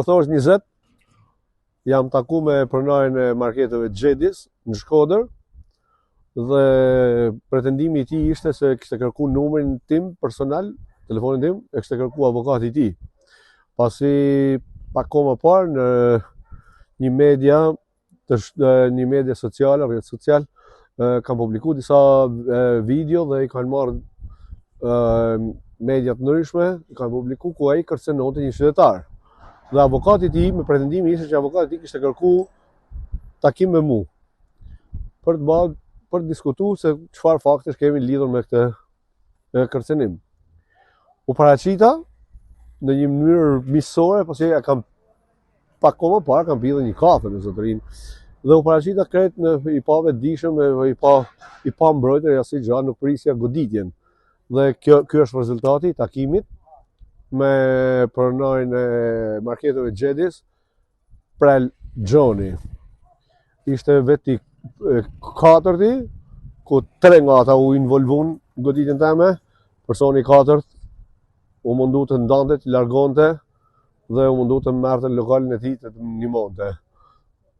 rreth orës 20 jam taku me pronarin e marketeve Xhedis në Shkodër dhe pretendimi i tij ishte se kishte kërkuar numrin tim personal, telefonin tim, e kishte kërkuar avokati i tij. Pasi pak kohë më parë në një media sociale, rrjet social, kanë publikuar disa video dhe i kanë marrë media të ndryshme, i kanë publikuar ku ai kërcenonte një qytetar. Dhe avokati i tij, me pretendimin ishte që avokati i tij kishte kërkuar takim me mua për të diskutuar se çfarë faktesh kemi lidhur me këtë kërcenim. U paraqita në një mënyrë miqësore, pasi ja kam pak kohë më parë kam pirë një kafe në zotërinë. Dhe u paraqita krejt i pa vetëdijshëm, i pa mbrojtër, asnjë gjë, nuk prisja goditjen. Dhe ky është rezultati i takimit me pronarin e marketeve Xhedis, Prel Gjoni. Ishte veti katërti, ku 3 nga ata u involvun goditjen teme. Personi i katërt u mundu të ndante, të largonte dhe u mundu të merrte lokalin e tij të ndihmonte.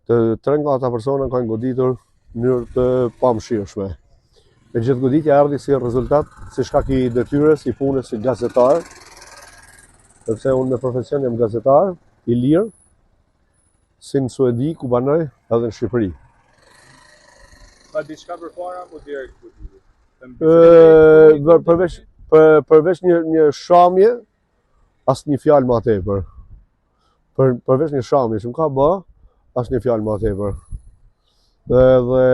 Të 3 nga ata persona kanë goditur në mënyrë të pamëshirshme. E gjithë goditja erdhi si rezultat, si shkak i detyrës, i punës si gazetar, sepse unë me profesion jam gazetar, i lirë, si në Suedi, ku banoj, edhe në Shqipëri. Ka diçka përpara apo direkt goditje? Përveç një shamje, asnjë fjalë më tepër. Përveç një shamje që më ka bë, asnjë fjalë më tepër. Dhe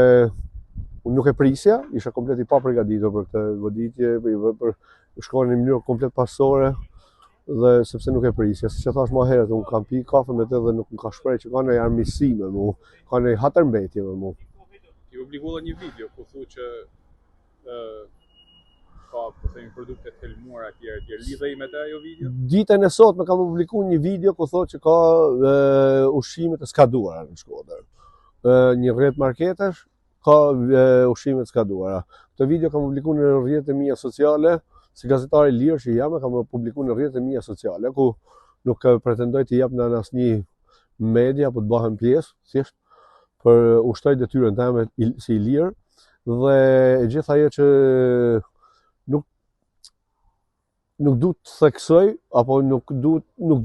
unë nuk e prisja, isha komplet i paprigatitur për këtë goditje, për shkonin në mënyrë komplet pasore, dhe sepse nuk e prisja. Siç e thash më herët, unë kam pi kafe me të dhe nuk më ka shpreh që ka ndonjë armiqësi me mua, ka ndonjë hatërmbetje me mua. Ti publikova një video ku thu që ka produkte të helmuara etj. Lidhej me të ajo video? Ditën e sotme kam publikuar një video ku thotë që ka ushqime të skaduara në Shkodër. Një rrjet marketesh ka ushqime të skaduara. Këtë video kam publikuar në rrjetet e mia sociale, si gazetar i lirë që jam, kam publikuar në rrjetet e mia sociale, ku nuk pretendoj të jap në asnjë media apo të bëhem pjesë, thjesht për ushtroj detyrën time si i lirë, dhe e gjithë ajo që nuk du të theksoj, apo nuk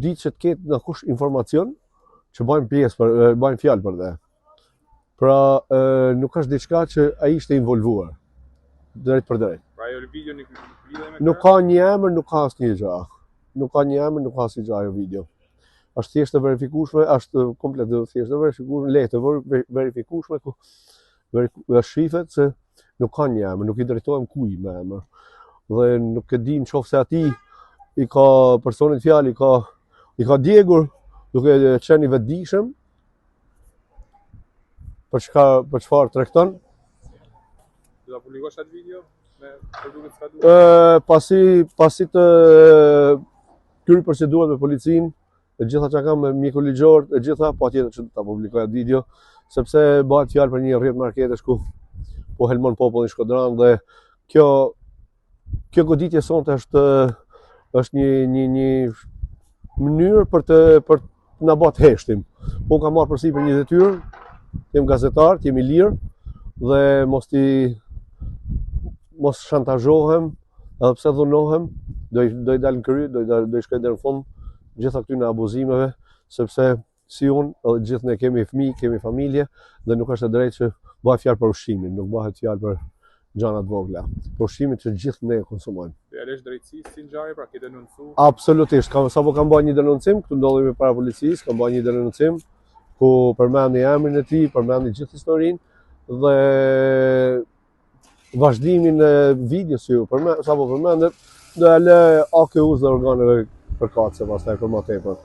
di që të ketë në kush informacion që bëjmë fjalë për dhe. Pra, nuk është diçka që ai ishte involvuar, drejt për drejt. Pra ajo video nuk lidhej me nuk ka një emër, nuk ka asnjë gjë. Nuk ka një emër, nuk ka asnjë gjë ajo video. Është thjesht e verifikueshme, është komplet thjesht e verifikueshme, lehtë verifikueshme, ku shifet se nuk ka një emër, nuk i drejtohem kujt me emër. Dhe nuk e di nëse ati i ka personit fjalë, i ka djegur duke qenë i vetëdijshëm për çfarë tregton. Do ta publikosh atë video me produktet skaduara? Pasi të kryej procedurat me policinë, e gjitha që kam me mjeku ligjor, e gjitha patjetër që do ta publikoj atë video, sepse bëhet fjalë për një rrjet marketesh ku po helmon popullin shkodran, dhe kjo goditje sonte është një mënyrë për të na bërë të heshtim. Po kam marrë përsipër një detyrë, jem gazetar, jem i lirë, dhe mos shantazhohem, edhe pse dhunohem, do i dal në kry, do i shkoj deri në fund gjitha këtyre abuzimeve, sepse si unë, edhe gjithë ne kemi fëmijë, kemi familje, dhe nuk është e drejtë që bëhet fjalë për ushqimin, nuk bëhet fjalë për gjana të vogla. Për ushqimin që gjithë ne konsumojmë. Dhe alesh drejtësisë si ngjarje, pra ke denoncuar? Absolutisht, sapo kam bërë një denoncim, këtu ndodhemi para policisë, kam bërë një denoncim ku përmendi emrin e tij, përmendi gjithë historinë, dhe vazhdimin e videos sapo përmendet, do ja lë AKU-s dhe organeve përkatëse pastaj për më tepër.